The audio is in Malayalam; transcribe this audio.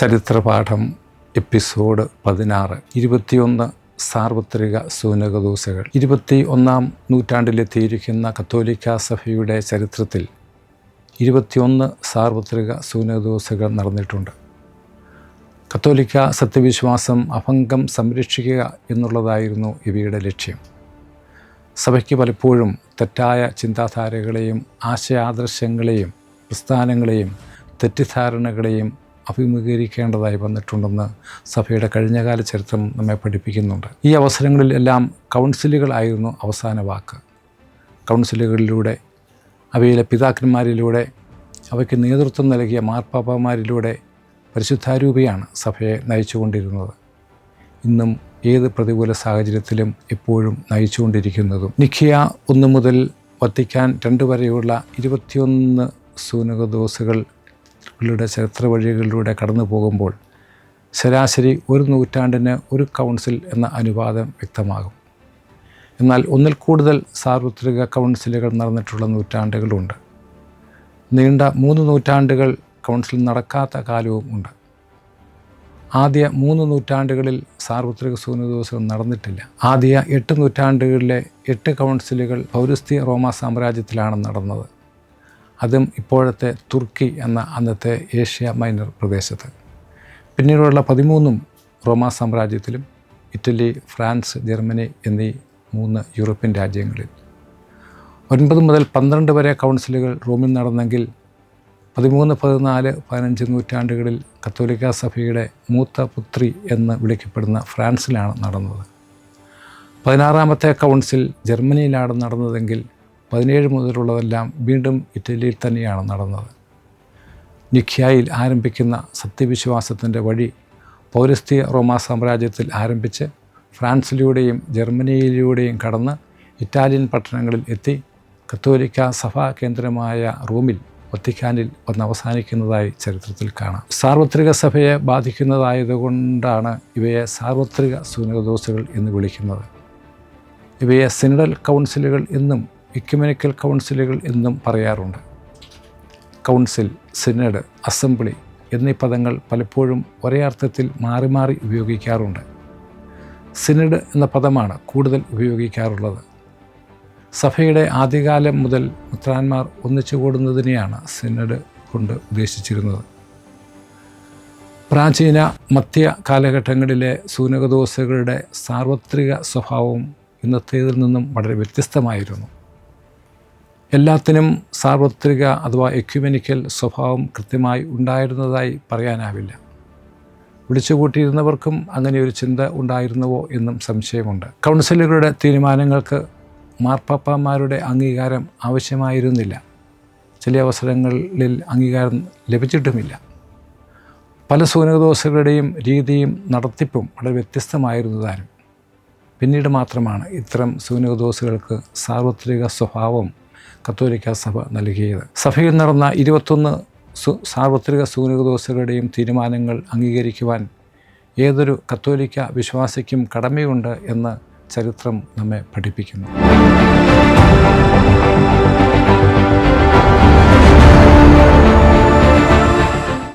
ചരിത്രപാഠം എപ്പിസോഡ് 16 21 സാർവത്രിക സൂനകദോസകൾ. 21-ാം നൂറ്റാണ്ടിലെത്തിയിരിക്കുന്ന കത്തോലിക്കാ സഭയുടെ ചരിത്രത്തിൽ 21 സാർവത്രിക സൂനകദോസകൾ നടന്നിട്ടുണ്ട്. കത്തോലിക്ക സത്യവിശ്വാസം അഭംഗം സംരക്ഷിക്കുക എന്നുള്ളതായിരുന്നു ഇവയുടെ ലക്ഷ്യം. സഭയ്ക്ക് പലപ്പോഴും തെറ്റായ ചിന്താധാരകളെയും ആശയാദർശങ്ങളെയും പ്രസ്ഥാനങ്ങളെയും തെറ്റിദ്ധാരണകളെയും അഭിമുഖീകരിക്കേണ്ടതായി വന്നിട്ടുണ്ടെന്ന് സഭയുടെ കഴിഞ്ഞകാല ചരിത്രം നമ്മെ പഠിപ്പിക്കുന്നുണ്ട്. ഈ അവസരങ്ങളിലെല്ലാം കൗൺസിലുകളായിരുന്നു അവസാന വാക്ക്. കൗൺസിലുകളിലൂടെ, അവയിലെ പിതാക്കന്മാരിലൂടെ, അവയ്ക്ക് നേതൃത്വം നൽകിയ മാർപ്പാപ്പമാരിലൂടെ പരിശുദ്ധാരൂപിയാണ് സഭയെ നയിച്ചുകൊണ്ടിരുന്നത്. ഇന്നും ഏത് പ്രതികൂല സാഹചര്യത്തിലും എപ്പോഴും നയിച്ചുകൊണ്ടിരിക്കുന്നതും. നിഖിയ 1 മുതൽ വത്തിക്കാൻ 2 വരെയുള്ള 21 സൂനകദോസുകളുടെ ചരിത്ര വഴികളിലൂടെ കടന്നു പോകുമ്പോൾ ശരാശരി 1 നൂറ്റാണ്ടിന് ഒരു കൗൺസിൽ എന്ന അനുപാതം വ്യക്തമാകും. എന്നാൽ ഒന്നിൽ കൂടുതൽ സാർവത്രിക കൗൺസിലുകൾ നടന്നിട്ടുള്ള നൂറ്റാണ്ടുകളുണ്ട്. നീണ്ട 3 നൂറ്റാണ്ടുകൾ കൗൺസിൽ നടക്കാത്ത കാലവും ഉണ്ട്. ആദ്യ 3 നൂറ്റാണ്ടുകളിൽ സാർവത്രിക സൂനകദോസുകൾ നടന്നിട്ടില്ല. ആദ്യ 8 നൂറ്റാണ്ടുകളിലെ 8 കൗൺസിലുകൾ പൗരസ്ത്യ റോമാ സാമ്രാജ്യത്തിലാണ് നടന്നത്. അതും ഇപ്പോഴത്തെ തുർക്കി എന്ന അന്നത്തെ ഏഷ്യ മൈനർ പ്രദേശത്ത്. പിന്നീടുള്ള 13 റോമാ സാമ്രാജ്യത്തിലും ഇറ്റലി, ഫ്രാൻസ്, ജർമ്മനി എന്നീ 3 യൂറോപ്യൻ രാജ്യങ്ങളിൽ. 9 മുതൽ 12 വരെ കൗൺസിലുകൾ റോമിൽ നടന്നെങ്കിൽ 13, 14, 15 നൂറ്റാണ്ടുകളിൽ കത്തോലിക്കാ സഭയുടെ മൂത്ത പുത്രി എന്ന് വിളിക്കപ്പെടുന്ന ഫ്രാൻസിലാണ് നടന്നത്. 16-ാമത്തെ കൗൺസിൽ ജർമ്മനിയിലാണ് നടന്നതെങ്കിൽ 17 മുതലുള്ളതെല്ലാം വീണ്ടും ഇറ്റലിയിൽ തന്നെയാണ് നടന്നത്. നിഖ്യായിൽ ആരംഭിക്കുന്ന സത്യവിശ്വാസത്തിൻ്റെ വഴി പൗരസ്ത്യ റോമാ സാമ്രാജ്യത്തിൽ ആരംഭിച്ച് ഫ്രാൻസിലൂടെയും ജർമ്മനിയിലൂടെയും കടന്ന് ഇറ്റാലിയൻ പട്ടണങ്ങളിൽ എത്തി കത്തോലിക്ക സഭാ കേന്ദ്രമായ റോമിൽ, വത്തിക്കാനിൽ വന്ന് അവസാനിക്കുന്നതായി ചരിത്രത്തിൽ കാണാം. സാർവത്രിക സഭയെ ബാധിക്കുന്നതായതുകൊണ്ടാണ് ഇവയെ സാർവത്രിക സൂനകദോസുകൾ എന്ന് വിളിക്കുന്നത്. ഇവയെ സിനഡൽ കൗൺസിലുകൾ എന്നും ഇക്യുമെനിക്കൽ കൗൺസിലുകൾ എന്നും പറയാറുണ്ട്. കൗൺസിൽ, സിനഡ്, അസംബ്ലി എന്നീ പദങ്ങൾ പലപ്പോഴും ഒരേ അർത്ഥത്തിൽ മാറി മാറി ഉപയോഗിക്കാറുണ്ട്. സിനഡ് എന്ന പദമാണ് കൂടുതൽ ഉപയോഗിക്കാറുള്ളത്. സഭയുടെ ആദ്യകാലം മുതൽ മെത്രാന്മാർ ഒന്നിച്ചു കൂടുന്നതിനെയാണ് സിനഡ് കൊണ്ട് ഉദ്ദേശിച്ചിരുന്നത്. പ്രാചീന മധ്യ കാലഘട്ടങ്ങളിലെ സൂനകദോസുകളുടെ സാർവത്രിക സ്വഭാവം ഇന്നത്തേതിൽ നിന്നും വളരെ വ്യത്യസ്തമായിരുന്നു. എല്ലാത്തിനും സാർവത്രിക അഥവാ എക്യുമെനിക്കൽ സ്വഭാവം കൃത്യമായി ഉണ്ടായിരുന്നതായി പറയാനാവില്ല. വിളിച്ചുകൂട്ടിയിരുന്നവർക്കും അങ്ങനെ ഒരു ചിന്ത ഉണ്ടായിരുന്നുവോ എന്നും സംശയമുണ്ട്. കൗൺസിലുകളുടെ തീരുമാനങ്ങൾക്ക് മാർപ്പാപ്പമാരുടെ അംഗീകാരം ആവശ്യമായിരുന്നില്ല. ചില അവസരങ്ങളിൽ അംഗീകാരം ലഭിച്ചിട്ടുമില്ല. പല സൂനകദോസുകളുടെയും രീതിയും നടത്തിപ്പും വളരെ വ്യത്യസ്തമായിരുന്നതാനും. പിന്നീട് മാത്രമാണ് ഇത്തരം സൂനകദോസുകൾക്ക് സാർവത്രിക സ്വഭാവം കത്തോലിക്ക സഭ നൽകിയത്. സഭയിൽ നടന്ന 21 സാർവത്രിക സൂനകദോസുകളുടെയും തീരുമാനങ്ങൾ അംഗീകരിക്കുവാൻ ഏതൊരു കത്തോലിക്ക വിശ്വാസിക്കും കടമയുണ്ട് എന്ന് ചരിത്രം നമ്മെ പഠിപ്പിക്കുന്നു.